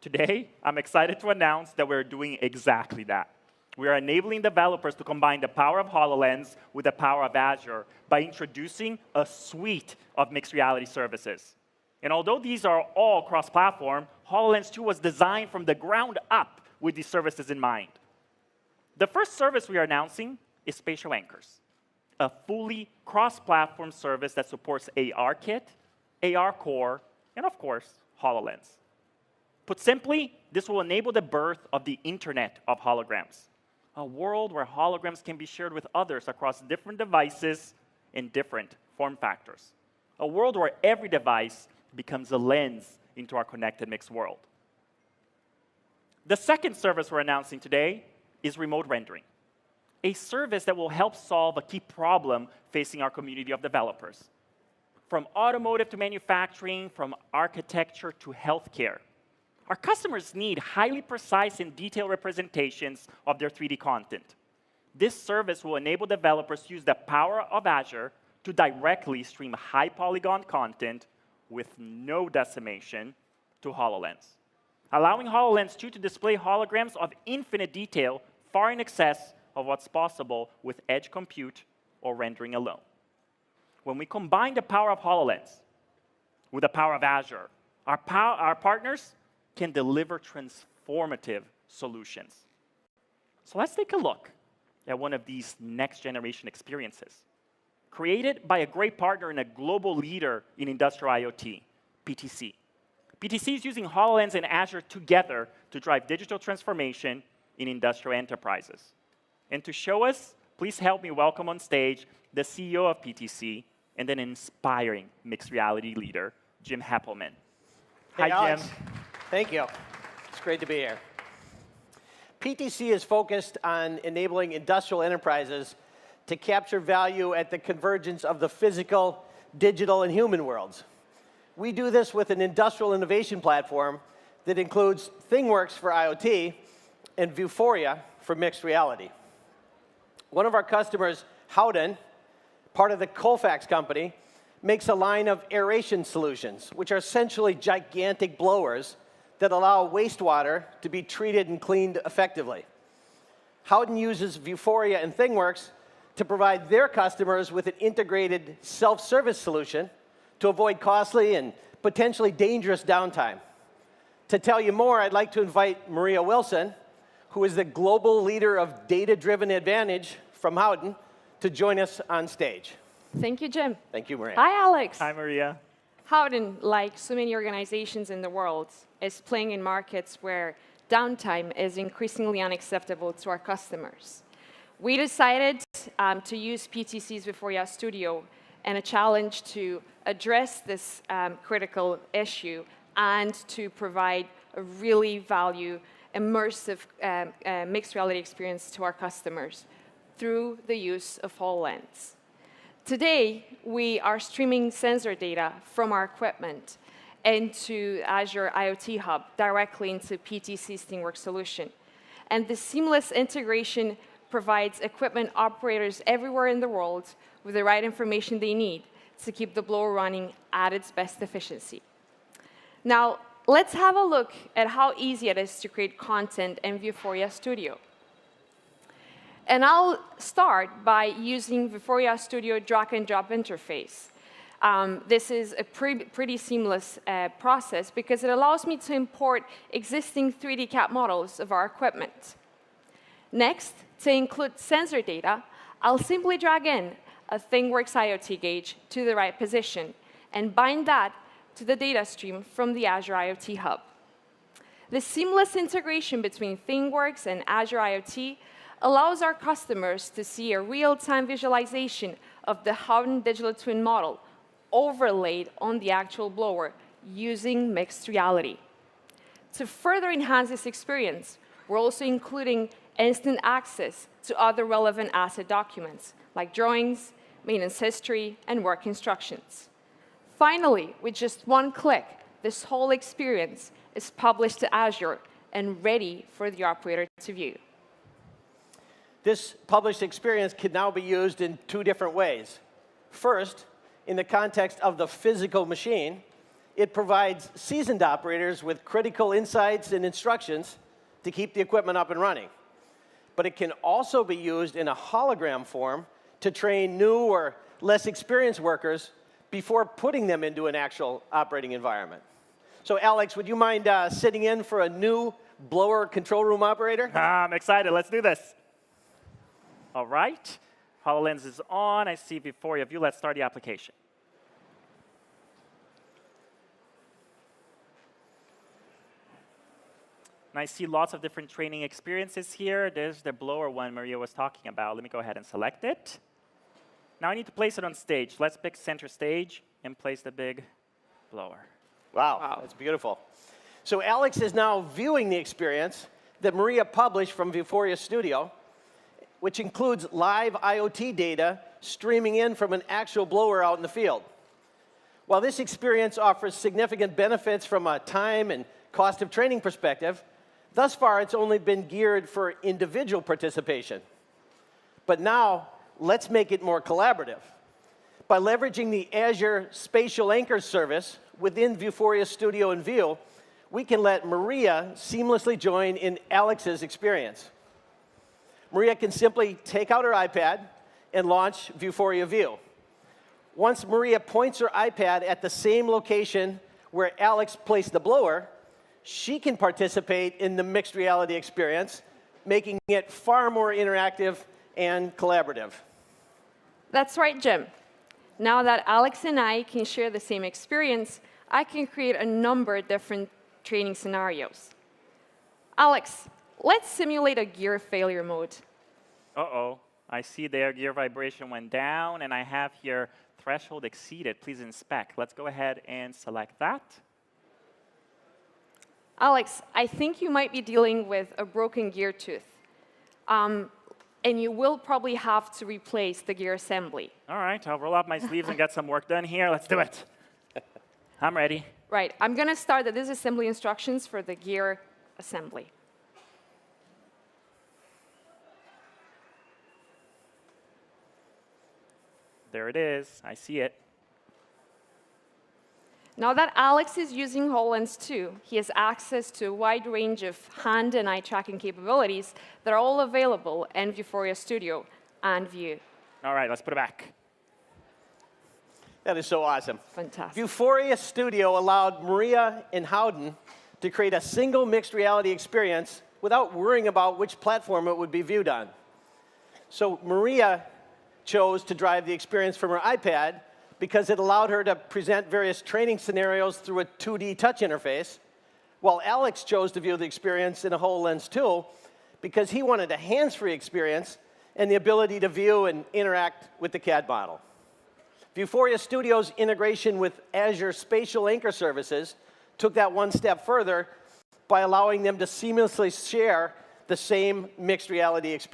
Today, I'm excited to announce that we're doing exactly that. We are enabling developers to combine the power of HoloLens with the power of Azure by introducing a suite of mixed reality services. And although these are all cross-platform, HoloLens 2 was designed from the ground up with these services in mind. The first service we are announcing is Spatial Anchors, a fully cross-platform service that supports ARKit, AR Core, and of course, HoloLens. Put simply, this will enable the birth of the Internet of Holograms, a world where holograms can be shared with others across different devices in different form factors, a world where every device becomes a lens into our connected mixed world. The second service we're announcing today is Remote Rendering, a service that will help solve a key problem facing our community of developers. From automotive to manufacturing, from architecture to healthcare, our customers need highly precise and detailed representations of their 3D content. This service will enable developers to use the power of Azure to directly stream high polygon content with no decimation to HoloLens, allowing HoloLens 2 to display holograms of infinite detail far in excess of what's possible with edge compute or rendering alone. When we combine the power of HoloLens with the power of Azure, our partners can deliver transformative solutions. So let's take a look at one of these next-generation experiences. Created by a great partner and a global leader in industrial IoT, PTC. PTC is using HoloLens and Azure together to drive digital transformation in industrial enterprises. And to show us, please help me welcome on stage the CEO of PTC and an inspiring mixed reality leader, Jim Heppelmann. Hey, Hi, Alex. Jim. Thank you. It's great to be here. PTC is focused on enabling industrial enterprises to capture value at the convergence of the physical, digital, and human worlds. We do this with an industrial innovation platform that includes ThingWorx for IoT and Vuforia for mixed reality. One of our customers, Howden, part of the Colfax company, makes a line of aeration solutions, which are essentially gigantic blowers that allow wastewater to be treated and cleaned effectively. Howden uses Vuforia and ThingWorx to provide their customers with an integrated self-service solution to avoid costly and potentially dangerous downtime. To tell you more, I'd like to invite Maria Wilson, who is the global leader of data-driven advantage from Howden, to join us on stage. Thank you, Jim. Thank you, Maria. Hi, Alex. Hi, Maria. Howden, like so many organizations in the world, is playing in markets where downtime is increasingly unacceptable to our customers. We decided to use PTC's Vuforia Studio and a challenge to address this critical issue and to provide a really immersive mixed reality experience to our customers through the use of HoloLens. Today, we are streaming sensor data from our equipment into Azure IoT Hub directly into PTC's ThingWorx solution. And the seamless integration provides equipment operators everywhere in the world with the right information they need to keep the blower running at its best efficiency. Now, let's have a look at how easy it is to create content in Vuforia Studio. And I'll start by using Vuforia Studio drag-and-drop interface. This is a pretty seamless process because it allows me to import existing 3D CAD models of our equipment. Next, to include sensor data, I'll simply drag in a ThingWorx IoT gauge to the right position and bind that to the data stream from the Azure IoT Hub. The seamless integration between ThingWorx and Azure IoT allows our customers to see a real-time visualization of the Howden digital twin model overlaid on the actual blower using mixed reality. To further enhance this experience, we're also including instant access to other relevant asset documents, like drawings, maintenance history, and work instructions. Finally, with just one click, this whole experience is published to Azure and ready for the operator to view. This published experience can now be used in two different ways. First, in the context of the physical machine, it provides seasoned operators with critical insights and instructions to keep the equipment up and running. But it can also be used in a hologram form to train new or less experienced workers before putting them into an actual operating environment. So Alex, would you mind sitting in for a new blower control room operator? I'm excited. Let's do this. All right. HoloLens is on. I see Vuforia View. Let's start the application. And I see lots of different training experiences here. There's the blower one Maria was talking about. Let me go ahead and select it. Now I need to place it on stage. Let's pick center stage and place the big blower. Wow, that's beautiful. So Alex is now viewing the experience that Maria published from Vuforia Studio, which includes live IoT data streaming in from an actual blower out in the field. While this experience offers significant benefits from a time and cost of training perspective, thus far it's only been geared for individual participation. But now, let's make it more collaborative. By leveraging the Azure Spatial Anchor service within Vuforia Studio and View, we can let Maria seamlessly join in Alex's experience. Maria can simply take out her iPad and launch Vuforia View. Once Maria points her iPad at the same location where Alex placed the blower, she can participate in the mixed reality experience, making it far more interactive and collaborative. That's right, Jim. Now that Alex and I can share the same experience, I can create a number of different training scenarios. Alex, let's simulate a gear failure mode. Uh-oh. I see their gear vibration went down, and I have here threshold exceeded. Please inspect. Let's go ahead and select that. Alex, I think you might be dealing with a broken gear tooth. And you will probably have to replace the gear assembly. All right, I'll roll up my sleeves and get some work done here. Let's do it. I'm ready. Right, I'm going to start the disassembly instructions for the gear assembly. There it is. I see it. Now that Alex is using HoloLens 2, he has access to a wide range of hand and eye tracking capabilities that are all available in Vuforia Studio and View. All right, let's put it back. That is so awesome. Fantastic. Vuforia Studio allowed Maria and Howden to create a single mixed reality experience without worrying about which platform it would be viewed on. So Maria chose to drive the experience from her iPad because it allowed her to present various training scenarios through a 2D touch interface, while Alex chose to view the experience in a HoloLens 2 because he wanted a hands-free experience and the ability to view and interact with the CAD model. Vuforia Studio's integration with Azure Spatial Anchor services took that one step further by allowing them to seamlessly share the same mixed reality experience.